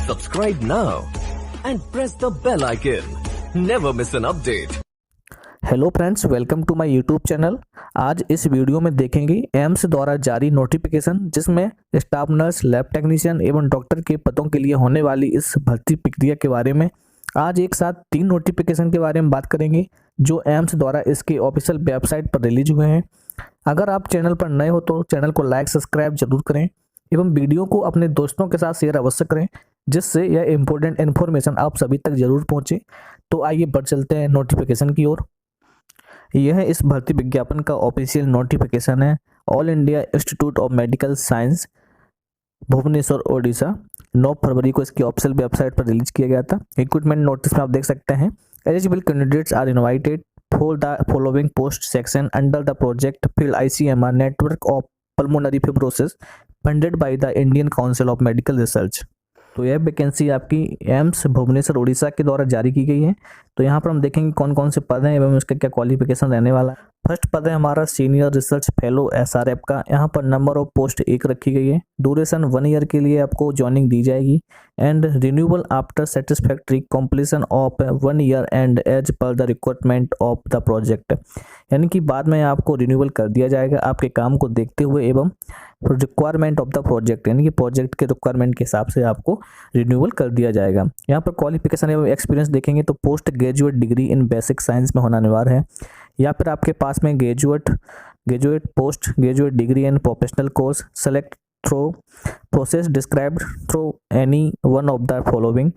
Subscribe now and press the bell icon. Never miss an update. Hello friends, welcome to my YouTube channel. आज इस video में देखेंगे AIIMS द्वारा जारी notification, जिसमें स्टाफ नर्स, लैब टेक्नीशियन एवं doctor के पदों के लिए होने वाली इस भर्ती प्रक्रिया के बारे में। आज एक साथ 3 नोटिफिकेशन के बारे में बात करेंगे जो एम्स द्वारा इसके ऑफिशियल वेबसाइट पर रिलीज हुए हैं। अगर आप चैनल पर नए हो तो चैनल को लाइक सब्सक्राइब जरूर करें एवं वीडियो को अपने दोस्तों के साथ शेयर अवश्य करें, जिससे यह इम्पोर्टेंट इन्फॉर्मेशन आप सभी तक जरूर पहुँचे। तो आइए बढ़ चलते हैं नोटिफिकेशन की ओर। यह इस भर्ती विज्ञापन का ऑफिशियल नोटिफिकेशन है। All India Institute of Medical Science Bhubaneswar Odisha 9 फरवरी को इसकी ऑफिशियल वेबसाइट पर रिलीज किया गया था। रिक्रूटमेंट नोटिस में आप देख सकते हैं, eligible candidates are invited for the following post section under the project field ICMR network of pulmonary fibrosis funded by the Indian Council of Medical Research. तो यह वैकेंसी आपकी एम्स भुवनेश्वर उड़ीसा के द्वारा जारी की गई है। तो यहाँ पर हम देखेंगे कौन कौन से पद हैं एवं उसका क्या क्वालिफिकेशन रहने वाला है। फर्स्ट पद है हमारा सीनियर रिसर्च फेलो SRF का। यहाँ पर नंबर ऑफ पोस्ट 1 रखी गई है। ड्यूरेशन 1 ईयर के लिए आपको ज्वाइनिंग दी जाएगी and renewal after satisfactory completion of 1 year and as per the requirement of the project. यानी कि बाद में आपको रिन्यूअल कर दिया जाएगा आपके काम को देखते हुए एवं रिक्वायरमेंट ऑफ द प्रोजेक्ट, यानी कि प्रोजेक्ट के रिक्वायरमेंट के हिसाब से आपको रिन्यूअल कर दिया जाएगा। यहाँ पर क्वालिफिकेशन एवं एक्सपीरियंस देखेंगे तो post graduate degree in basic science में होना अनिवार्य है, या फिर आपके पास में graduate post graduate degree in professional course select through process described through any one of the following,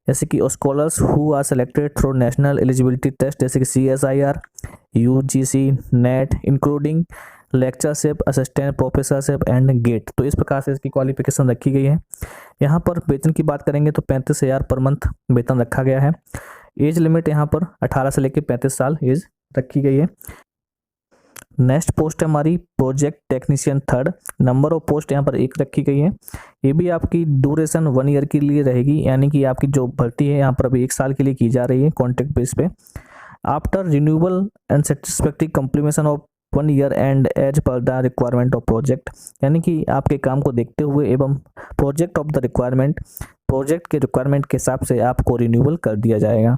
जैसे कि scholars who are selected through national eligibility test जैसे कि CSIR, UGC, NET including lectureship, assistant professorship and GATE. तो इस प्रकार से इसकी qualification रखी गई है। यहाँ पर वेतन की बात करेंगे तो 35,000 पर मंथ वेतन रखा गया है। एज लिमिट यहाँ पर 18 से लेकर 35 साल एज रखी गई है। नेक्स्ट पोस्ट है हमारी project technician 3rd। Number of post यहाँ पर 1 रखी गई है। ये भी आपकी ड्यूरेशन 1 ईयर के लिए रहेगी, यानी कि आपकी जो भर्ती है यहाँ पर अभी 1 साल के लिए की जा रही है कॉन्ट्रैक्ट बेस पे। After renewal and satisfactory completion of 1 year and as per the requirement of project, यानी कि आपके काम को देखते हुए एवं project of the requirement, project के रिक्वायरमेंट के हिसाब से आपको रिन्यूअल कर दिया जाएगा।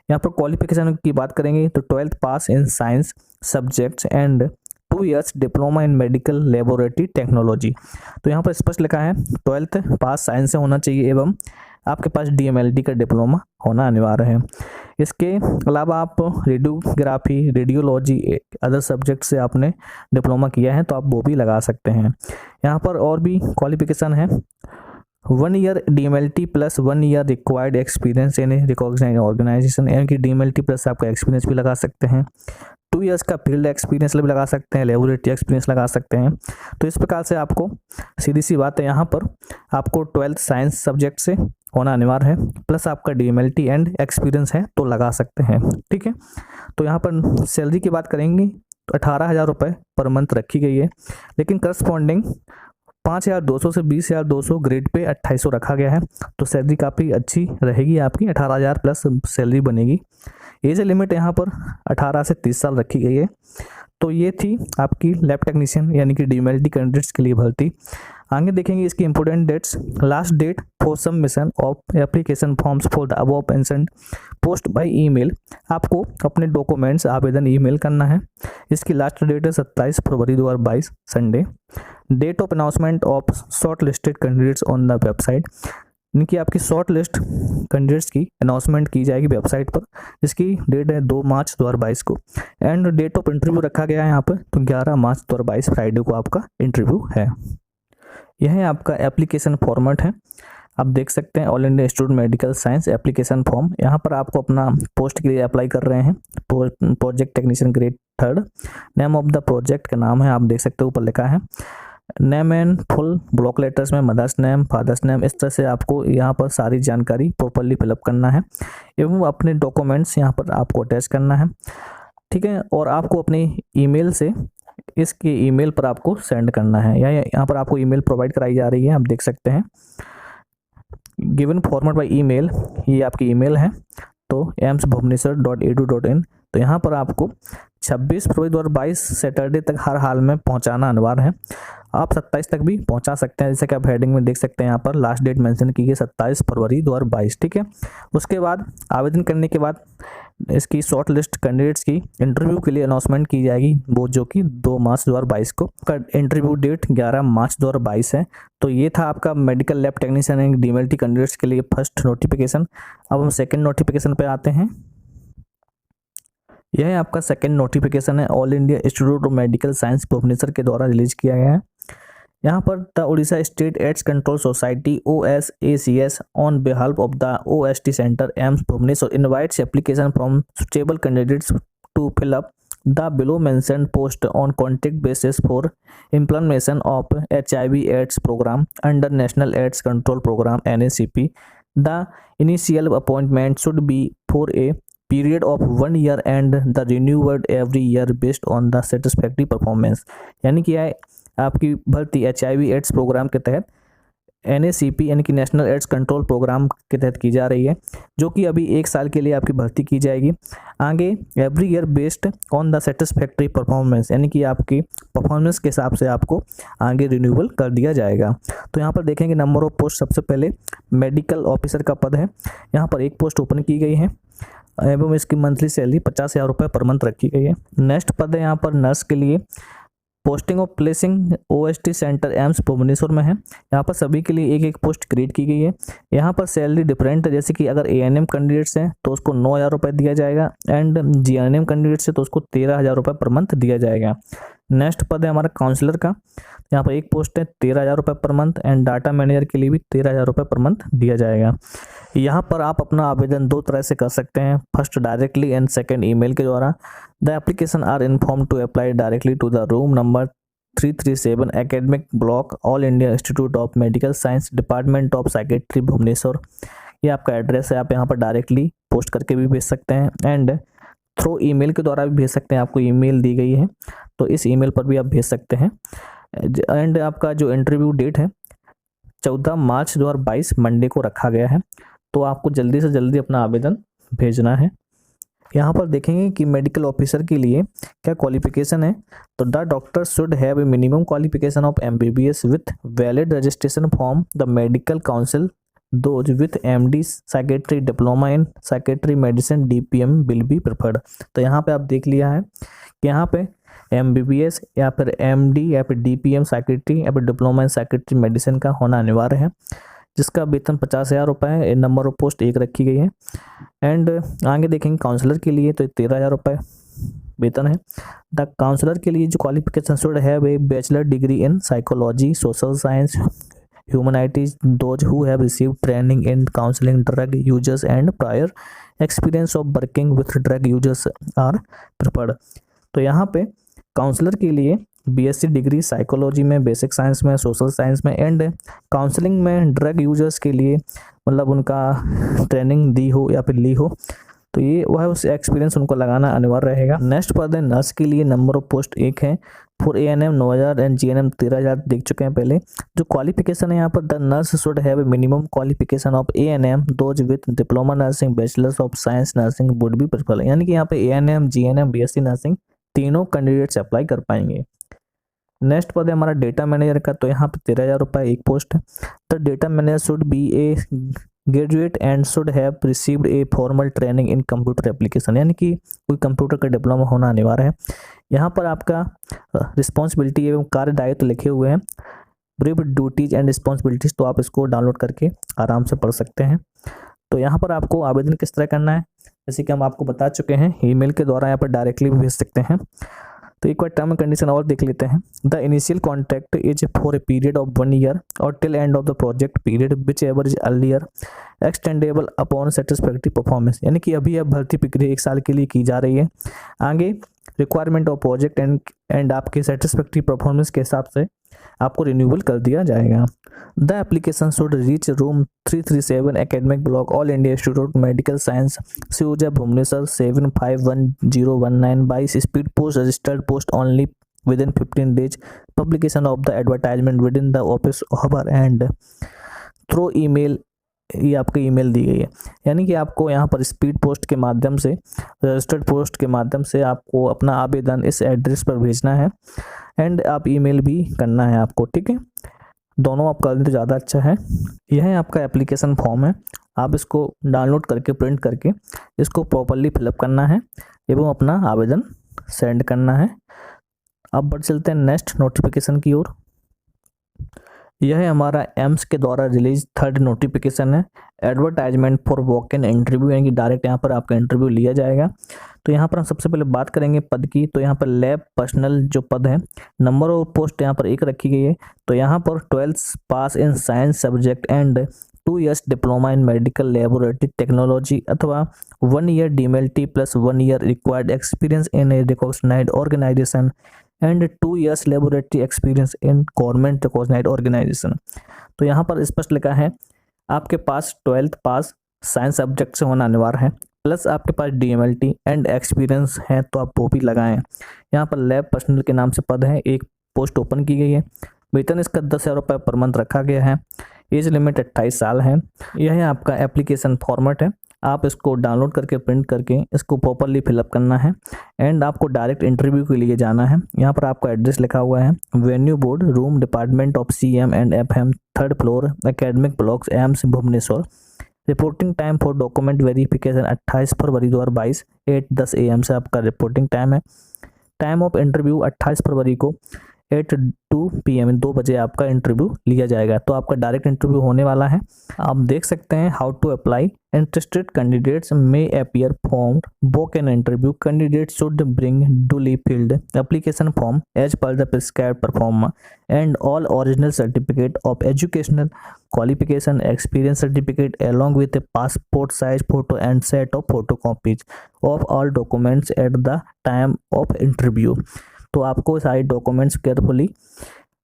यहाँ पर क्वालिफिकेशन की बात करेंगे तो 12th pass in science subjects and 2 years diploma in medical laboratory technology. तो यहाँ पर स्पष्ट लिखा है 12th पास साइंस से होना चाहिए एवं आपके पास DMLT का डिप्लोमा होना अनिवार्य है। इसके अलावा आप रेडियोग्राफी, रेडियोलॉजी, अदर सब्जेक्ट से आपने डिप्लोमा किया है तो आप वो भी लगा सकते हैं। यहाँ पर और भी क्वालिफिकेशन है 1 year DMLT plus 1 year required experience in recognised organisation, यानी कि DMLT प्लस आपका एक्सपीरियंस भी लगा सकते हैं। 2 ईयर्स का फील्ड एक्सपीरियंस भी लगा सकते हैं, लेबोरेटरी एक्सपीरियंस लगा सकते हैं। तो इस प्रकार से आपको सीधी सी बात है, यहाँ पर आपको 12th साइंस सब्जेक्ट से होना अनिवार्य है प्लस आपका DMLT एंड एक्सपीरियंस है तो लगा सकते हैं। ठीक है, तो यहाँ पर सैलरी की बात करेंगे तो 18,000 रुपये पर मंथ रखी गई है, लेकिन करस्पॉन्डिंग 5,200 से 20,200 ग्रेड पे 2,800 रखा गया है। तो सैलरी काफ़ी अच्छी रहेगी आपकी, 18,000 प्लस सैलरी बनेगी। एज लिमिट यहाँ पर 18 से 30 साल रखी गई है। तो ये थी आपकी लैब टेक्नीशियन यानी कि DMLT कैंडिडेट्स के लिए भर्ती। आगे देखेंगे इसकी important dates. Last date for submission of application forms for the above mentioned post by email. आपको अपने डॉक्यूमेंट्स आवेदन ईमेल करना है। इसकी लास्ट डेट है 27 फरवरी 2022 Sunday. Date of announcement of short listed candidates on the website, इनकी आपकी शॉर्ट लिस्ट कैंडिडेट्स की अनाउंसमेंट की जाएगी वेबसाइट पर, जिसकी डेट है 2 मार्च 2022 को। एंड डेट ऑफ इंटरव्यू रखा गया है यहाँ पर, तो 11 मार्च 2022 फ्राइडे को आपका इंटरव्यू है। यह आपका एप्लीकेशन फॉर्मेट है, आप देख सकते हैं all India institute medical science application form. यहाँ पर आपको अपना पोस्ट के लिए अप्लाई कर रहे हैं, project technician grade 3rd। Name of the project का नाम है, आप देख सकते हो ऊपर लिखा है। Name and full block letters में मदर्स नेम, फादर्स नेम, इस तरह से आपको यहाँ पर सारी जानकारी प्रॉपरली फिलअप करना है एवं अपने डॉक्यूमेंट्स यहाँ पर आपको अटैच करना है। ठीक है, और आपको अपनी ईमेल से इसके ईमेल पर आपको सेंड करना है, या यहाँ पर आपको ईमेल प्रोवाइड कराई जा रही है, आप देख सकते हैं गिवन फॉर्मेट बाय ईमेल, ये आपकी ईमेल है। तो amsbhubaneswar.edu.in। तो यहाँ पर आपको 26 फरवरी 2022 सैटरडे तक हर हाल में पहुँचाना अनिवार्य है। आप 27 तक भी पहुंचा सकते हैं, जैसे कि आप हेडिंग में देख सकते हैं यहाँ पर लास्ट डेट मेंशन की है 27 फरवरी 2022। ठीक है, उसके बाद आवेदन करने के बाद इसकी शॉर्ट लिस्ट कैंडिडेट्स की इंटरव्यू के लिए अनाउंसमेंट की जाएगी, वो जो कि 2 मार्च 2022 को का इंटरव्यू डेट 11 मार्च 2022 है। तो ये था आपका medical lab technician and DMLT candidates के लिए फर्स्ट नोटिफिकेशन। अब हम सेकंड नोटिफिकेशन पे आते हैं। यह आपका सेकंड नोटिफिकेशन है, All India Institute of Medical Science Bhubaneswar के द्वारा रिलीज किया गया है। यहाँ पर the Orissa state AIDS control society OSACS on behalf of the OST centre AIIMS Bhubaneswar invites application from suitable candidates to fill up the below mentioned post on contract basis for implementation of HIV AIDS programme under national AIDS control programme NACP। The initial appointment should be for a period of 1 year and the renewed every year based on the satisfactory performance। यानी कि आपकी भर्ती HIV AIDS programme के तहत NACP यानी कि national AIDS control programme के तहत की जा रही है, जो कि अभी 1 साल के लिए आपकी भर्ती की जाएगी। आगे every year based on the satisfactory performance, यानी कि आपकी परफॉर्मेंस के हिसाब से आपको आगे रिन्यूअल कर दिया जाएगा। तो यहाँ पर देखेंगे नंबर ऑफ पोस्ट, सबसे पहले मेडिकल ऑफिसर का पद है, यहाँ पर 1 पोस्ट ओपन की गई है एवं इसकी मंथली सैलरी 50,000 रुपये पर मंथ रखी गई है। नेक्स्ट पद है यहाँ पर नर्स के लिए, posting of placing OST centre AIIMS Bhubaneswar में है। यहाँ पर सभी के लिए 1-1 पोस्ट क्रिएट की गई है। यहाँ पर सैलरी डिफरेंट है, जैसे कि अगर ANM कैंडिडेट्स हैं तो उसको 9,000 रुपये दिया जाएगा एंड GNM कैंडिडेट्स है तो उसको 13,000 रुपये पर मंथ दिया जाएगा। नेक्स्ट पद है हमारा काउंसलर का, यहाँ पर 1 पोस्ट है 13,000 रुपये per month and data manager के लिए भी 13,000 रुपये पर मंथ दिया जाएगा। यहाँ पर आप अपना आवेदन 2 तरह से कर सकते हैं, first directly and second email के द्वारा। The application are inform to apply directly to the room number 337 academic block all India Institute of Medical Science department of psychiatry Bhubaneswar. ये आपका एड्रेस है, आप यहाँ पर डायरेक्टली पोस्ट करके भी भेज सकते हैं एंड थ्रू ईमेल के द्वारा भी भेज सकते हैं। आपको ईमेल दी गई है तो इस ईमेल पर भी आप भेज सकते हैं। एंड आपका जो इंटरव्यू डेट है 14 मार्च 2022 मंडे को रखा गया है, तो आपको जल्दी से जल्दी अपना आवेदन भेजना है। यहाँ पर देखेंगे कि मेडिकल ऑफिसर के लिए क्या क्वालिफिकेशन है, तो the doctor should have a minimum qualification of MBBS with valid registration form the medical council, those with MD psychiatry diploma in psychiatry medicine DPM will be preferred. तो यहाँ पे आप देख लिया है कि यहाँ पे MBBS या फिर MD या फिर DPM साइकेट्री या फिर डिप्लोमा इन साइकेट्री मेडिसिन का होना अनिवार्य है, जिसका वेतन 50,000 रुपये है। नंबर ऑफ पोस्ट 1 रखी गई है। एंड आगे देखेंगे काउंसलर के लिए तो 13,000 रुपये वेतन है। द काउंसलर के लिए जो क्वालिफिकेशन शुड है वे bachelor degree in psychology, social science, humanities, those who have received training in counselling drug users and prior experience of working with drug users are preferred. तो यहाँ पे काउंसलर के लिए BSc डिग्री साइकोलॉजी में, basic science में, social science में and counselling में drug users के लिए मतलब उनका ट्रेनिंग दी हो या फिर ली हो, तो ये वह उस एक्सपीरियंस उनको लगाना अनिवार्य रहेगा। नेक्स्ट पद है नर्स के लिए, नंबर ऑफ पोस्ट 1 है। फॉर ANM 9,000 एंड GNM 13,000 देख चुके हैं पहले। जो क्वालिफिकेशन है यहाँ पर the nurse should have a minimum qualification of ANM those with diploma nursing, bachelors of science nursing would be prefer. यानी कि यहाँ पे ANM, GNM, BSc नर्सिंग तीनों कैंडिडेट्स अप्लाई कर पाएंगे। नेक्स्ट पद है हमारा डेटा मैनेजर का, तो यहाँ पे 13,000 रुपये 1 पोस्ट है। The data manager should be A graduate and should have received a formal training in computer application, यानी कि कोई कंप्यूटर का डिप्लोमा होना अनिवार्य है। यहाँ पर आपका रिस्पॉन्सिबिलिटी एवं कार्य दायित्व लिखे हुए हैं, ब्रीफ ड्यूटीज एंड रिस्पॉन्सिबिलिटीज, तो आप इसको डाउनलोड करके आराम से पढ़ सकते हैं। तो यहाँ पर आपको आवेदन किस तरह करना है, जैसे कि हम आपको बता चुके हैं, ईमेल के द्वारा यहाँ पर डायरेक्टली भी भेज सकते हैं। तो एक बार टर्म एंड कंडीशन और देख लेते हैं। The initial contract is for a period of 1 year और till end of the project period whichever is earlier extendable upon satisfactory performance, यानी कि अभी अब भर्ती प्रक्रिया 1 साल के लिए की जा रही है। आगे रिक्वायरमेंट ऑफ प्रोजेक्ट एंड आपके सेटिस्फैक्टरी परफॉर्मेंस के हिसाब से आपको रिन्यूअल कर दिया जाएगा। The application should reach room 337 academic block all India institute medical science Sijua Bhubaneswar 751019 by speed post registered post only within 15 days publication of the advertisement within the office hour and through email ये आपकी email दी गई है। यानी कि आपको यहाँ पर speed post के माध्यम से, रजिस्टर्ड पोस्ट के माध्यम से आपको अपना आवेदन इस एड्रेस पर भेजना है एंड आप ईमेल भी करना है आपको, ठीक है। दोनों आप कर दें तो ज़्यादा अच्छा है। यह आपका एप्लीकेशन फॉर्म है, आप इसको डाउनलोड करके प्रिंट करके इसको प्रॉपरली फिलअप करना है एवं अपना आवेदन सेंड करना है। अब बढ़ चलते हैं नेक्स्ट नोटिफिकेशन की ओर। यह है हमारा एम्स के द्वारा रिलीज थर्ड नोटिफिकेशन है, advertisement for walk in interview, यानी कि डायरेक्ट यहाँ पर आपका इंटरव्यू लिया जाएगा। तो यहाँ पर हम सबसे पहले बात करेंगे पद की। तो यहाँ पर लैब पर्सनल जो पद है, नंबर ऑफ पोस्ट यहाँ पर 1 रखी गई है। तो यहाँ पर 12th pass in science subject and 2 years diploma in medical laboratory technology अथवा 1 year DMLT plus 1 year required experience in a recognised organisation and 2 years laboratory experience in government recognised organisation. तो यहाँ पर स्पष्ट लिखा है आपके पास 12th पास science subject से होना अनिवार्य है, प्लस आपके पास DMLT एंड एक्सपीरियंस है तो आप वो भी लगाएं। यहाँ पर लैब पर्सनल के नाम से पद है, एक पोस्ट ओपन की गई है। वेतन इसका 10,000 रुपये पर मंथ रखा गया है। एज लिमिट 28 साल है। यह है आपका एप्लीकेशन फॉर्मेट है, आप इसको डाउनलोड करके प्रिंट करके इसको प्रॉपरली फिलअप करना है एंड आपको डायरेक्ट इंटरव्यू के लिए जाना है। यहाँ पर आपका एड्रेस लिखा हुआ है, venue board room department of CM and FM 3rd floor academic blocks AIIMS Bhubaneswar. Reporting time for document verification 28 फरवरी 2022 8:10 AM से आपका रिपोर्टिंग टाइम है। टाइम ऑफ इंटरव्यू 28 फरवरी को 8:02 PM 2 बजे आपका इंटरव्यू लिया जाएगा। तो आपका डायरेक्ट इंटरव्यू होने वाला है। आप देख सकते हैं how to apply. Interested candidates may appear for walk in interview. Candidate should bring duly filled application form as per the prescribed proforma and all original certificate of educational qualification experience certificate along with a passport size photo and set of photocopies of all documents at the time of interview। तो आपको सारे documents carefully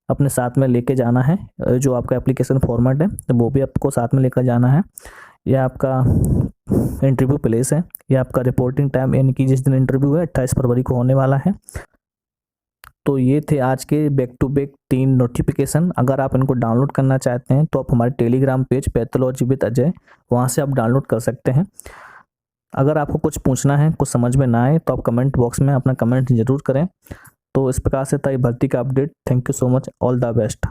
अपने साथ में लेके जाना है। जो आपका एप्लीकेशन फॉर्मेट है तो वो भी आपको साथ में लेकर जाना है। यह आपका इंटरव्यू प्लेस है, यह आपका रिपोर्टिंग टाइम, यानी कि जिस दिन इंटरव्यू है 28 फरवरी को होने वाला है। तो ये थे आज के बैक टू बैक 3 नोटिफिकेशन। अगर आप इनको डाउनलोड करना चाहते हैं तो आप हमारे Telegram page pathology with Ajay, वहाँ से आप डाउनलोड कर सकते हैं। अगर आपको कुछ पूछना है, कुछ समझ में ना आए तो आप कमेंट बॉक्स में अपना कमेंट ज़रूर करें। तो इस प्रकार से था ये भर्ती का update. Thank you so much, all the best.